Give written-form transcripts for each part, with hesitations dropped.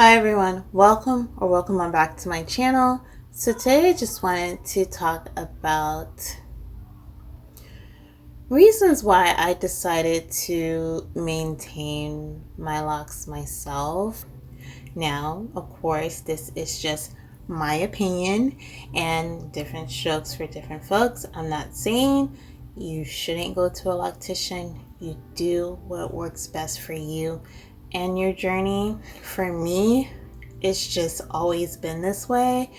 Hi everyone, welcome on back to my channel. So today I just wanted to talk about reasons why I decided to maintain my locks myself. Now, of course, this is just my opinion and different strokes for different folks. I'm not saying you shouldn't go to a loctician. You do what works best for you and your journey. For me, it's just always been this way.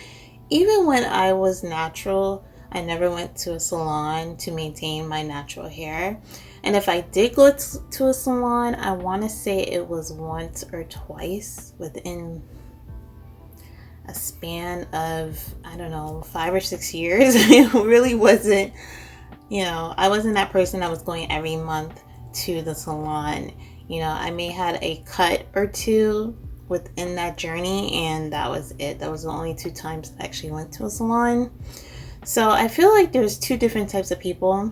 Even when I was natural, I never went to a salon to maintain my natural hair. And if I did go to a salon, I want to say it was once or twice within a span of, I don't know, 5 or 6 years. It really wasn't, I wasn't that person that was going every month to the salon. I may had a cut or two within that journey, and that was it. That was the only 2 times I actually went to a salon. So I feel like there's 2 different types of people.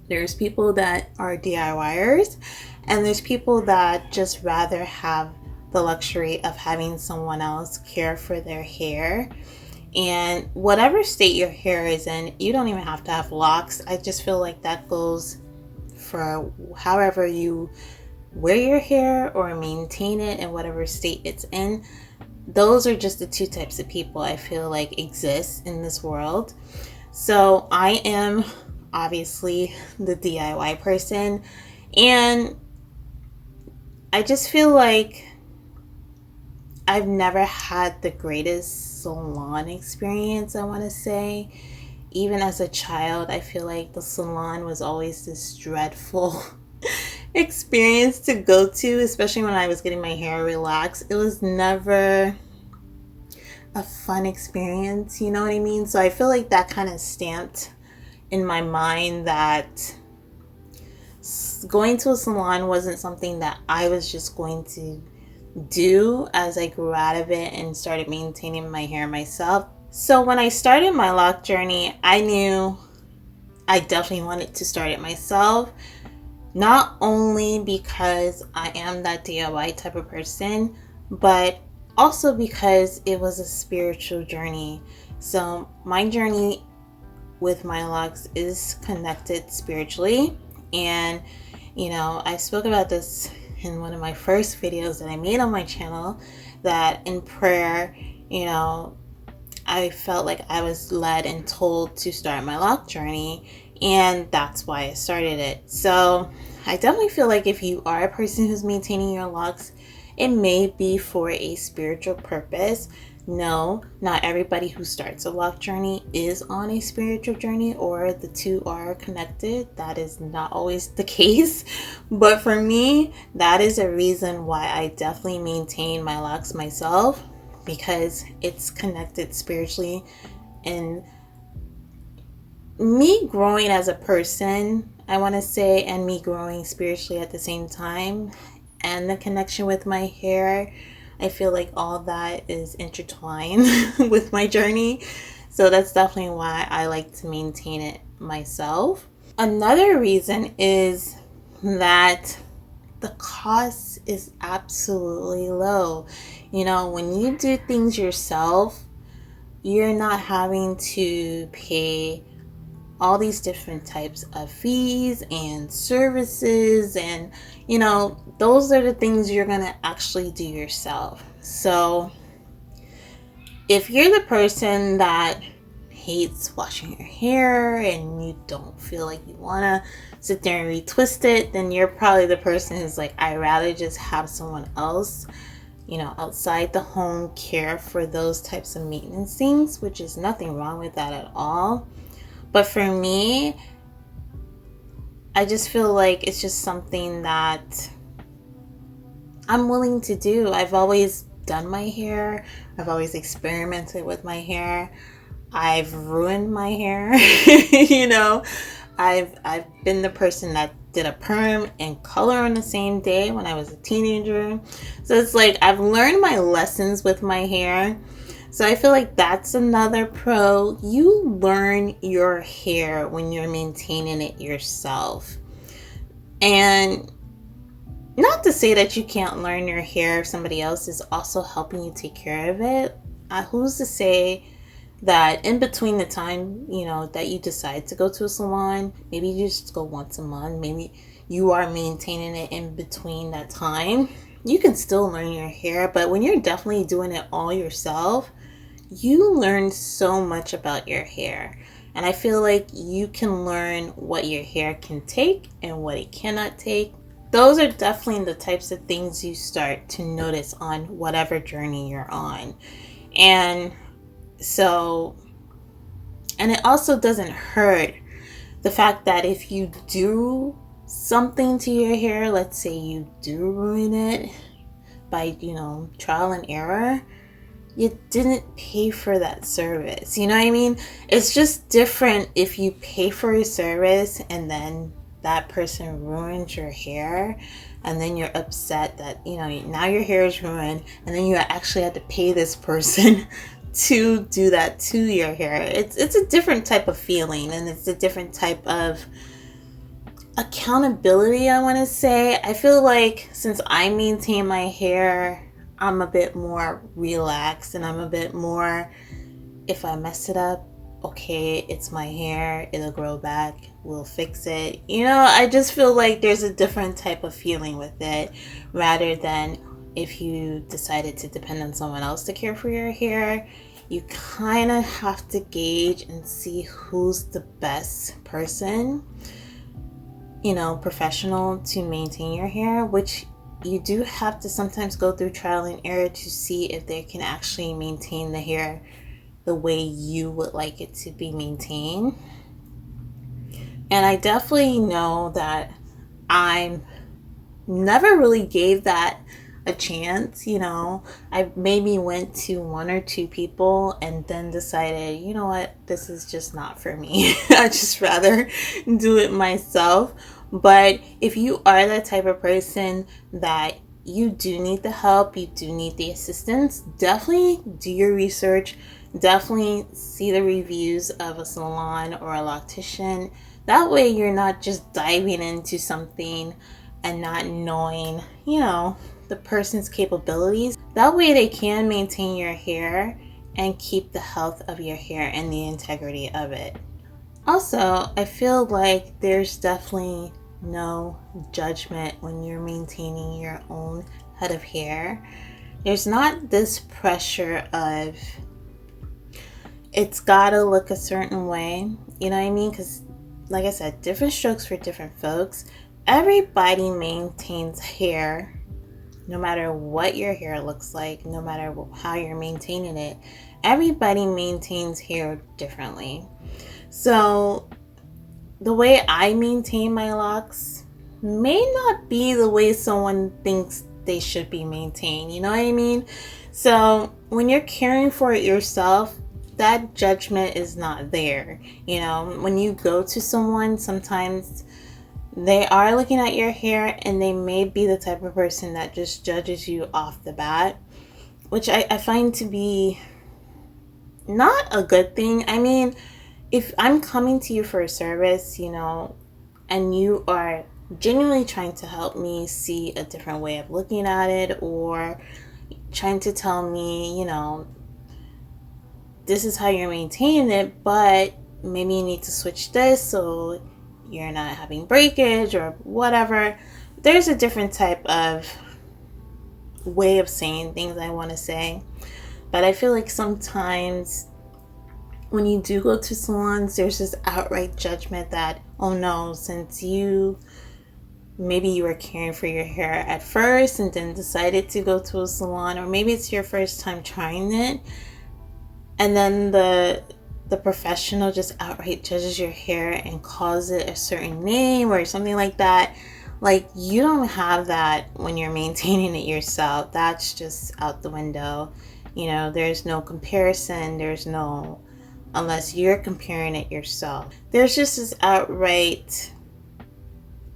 There's people that are DIYers, and there's people that just rather have the luxury of having someone else care for their hair. And whatever state your hair is in, you don't even have to have locks. I just feel like that goes for however you wear your hair or maintain it in whatever state it's in. Those are just the 2 types of people I feel like exist in this world. So I am obviously the DIY person, and I just feel like I've never had the greatest salon experience, I want to say. Even as a child, I feel like the salon was always this dreadful experience to go to, especially when I was getting my hair relaxed. It was never a fun experience, you know what I mean? So I feel like that kind of stamped in my mind that going to a salon wasn't something that I was just going to do as I grew out of it and started maintaining my hair myself. So when I started my lock journey, I knew I definitely wanted to start it myself. Not only because I am that DIY type of person, but also because it was a spiritual journey. So my journey with my locks is connected spiritually. And, I spoke about this in one of my first videos that I made on my channel, that in prayer, I felt like I was led and told to start my lock journey, and that's why I started it. So I definitely feel like if you are a person who's maintaining your locks, it may be for a spiritual purpose. No, not everybody who starts a lock journey is on a spiritual journey, or the 2 are connected. That is not always the case. But for me, that is a reason why I definitely maintain my locks myself, because it's connected spiritually. And me growing as a person, I want to say, and me growing spiritually at the same time, and the connection with my hair, I feel like all that is intertwined with my journey. So that's definitely why I like to maintain it myself. Another reason is that the cost is absolutely low. When you do things yourself, you're not having to pay all these different types of fees and services, and those are the things you're gonna actually do yourself. So if you're the person that hates washing your hair and you don't feel like you want to sit there and retwist it, then you're probably the person who's like, I'd rather just have someone else outside the home care for those types of maintenance things, which is nothing wrong with that at all. But for me, I just feel like it's just something that I'm willing to do. I've always done my hair. I've always experimented with my hair. I've ruined my hair. I've been the person that did a perm and color on the same day when I was a teenager. So it's like I've learned my lessons with my hair. So I feel like that's another pro. You learn your hair when you're maintaining it yourself. And Not to say that you can't learn your hair if somebody else is also helping you take care of it. Who's to say that in between the time, that you decide to go to a salon, maybe you just go once a month, maybe you are maintaining it in between that time, you can still learn your hair. But when you're definitely doing it all yourself, you learn so much about your hair. And I feel like you can learn what your hair can take and what it cannot take. Those are definitely the types of things you start to notice on whatever journey you're on. And it also doesn't hurt the fact that if you do something to your hair, let's say you do ruin it by, trial and error, you didn't pay for that service. You know what I mean? It's just different if you pay for a service and then that person ruins your hair, and then you're upset that, now your hair is ruined, and then you actually had to pay this person to do that to your hair. It's a different type of feeling, and it's a different type of accountability, I want to say. I feel like since I maintain my hair, I'm a bit more relaxed, and I'm a bit more, if I mess it up, okay, it's my hair, it'll grow back, we'll fix it. I just feel like there's a different type of feeling with it, rather than if you decided to depend on someone else to care for your hair. You kind of have to gauge and see who's the best person, professional to maintain your hair, which you do have to sometimes go through trial and error to see if they can actually maintain the hair the way you would like it to be maintained. And I definitely know that I never really gave that a chance. I maybe went to one or two people and then decided, you know what, this is just not for me. I'd just rather do it myself. But if you are that type of person that you do need the help, you do need the assistance, definitely do your research. Definitely see the reviews of a salon or a loctician. That way you're not just diving into something and not knowing, the person's capabilities. That way they can maintain your hair and keep the health of your hair and the integrity of it. Also, I feel like there's definitely no judgment when you're maintaining your own head of hair. There's not this pressure of it's gotta look a certain way, you know what I mean? Because, like I said, different strokes for different folks. Everybody maintains hair, no matter what your hair looks like, no matter how you're maintaining it. Everybody maintains hair differently. So, the way I maintain my locks may not be the way someone thinks they should be maintained, you know what I mean? So, when you're caring for it yourself, that judgment is not there. When you go to someone, sometimes they are looking at your hair and they may be the type of person that just judges you off the bat, which I find to be not a good thing. I mean, if I'm coming to you for a service, and you are genuinely trying to help me see a different way of looking at it, or trying to tell me, this is how you're maintaining it, but maybe you need to switch this so you're not having breakage or whatever. There's a different type of way of saying things, I want to say. But I feel like sometimes when you do go to salons, there's this outright judgment that, oh no, since maybe you were caring for your hair at first and then decided to go to a salon, or maybe it's your first time trying it, and then the professional just outright judges your hair and calls it a certain name or something like that. Like, you don't have that when you're maintaining it yourself. That's just out the window. There's no comparison. Unless you're comparing it yourself. There's just this outright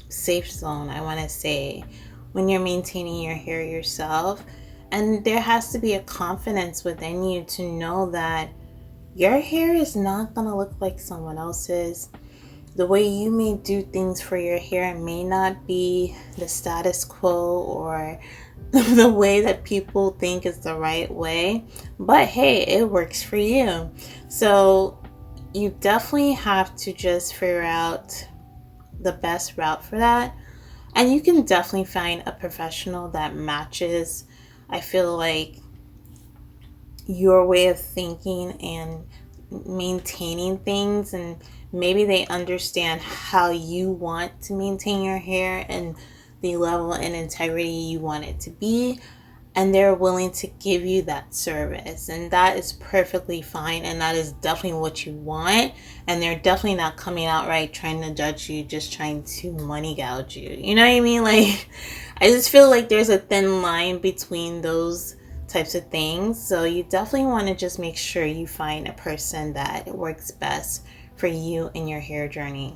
safe zone, I want to say, when you're maintaining your hair yourself. And there has to be a confidence within you to know that your hair is not going to look like someone else's. the way you may do things for your hair may not be the status quo or the way that people think is the right way, but hey, it works for you. So you definitely have to just figure out the best route for that. And you can definitely find a professional that matches, I feel like, your way of thinking and maintaining things, and maybe they understand how you want to maintain your hair and the level and integrity you want it to be, and they're willing to give you that service, and that is perfectly fine, and that is definitely what you want, and they're definitely not coming out right trying to judge you, just trying to money gouge you, you know what I mean? Like, I just feel like there's a thin line between those types of things. So you definitely want to just make sure you find a person that works best for you in your hair journey.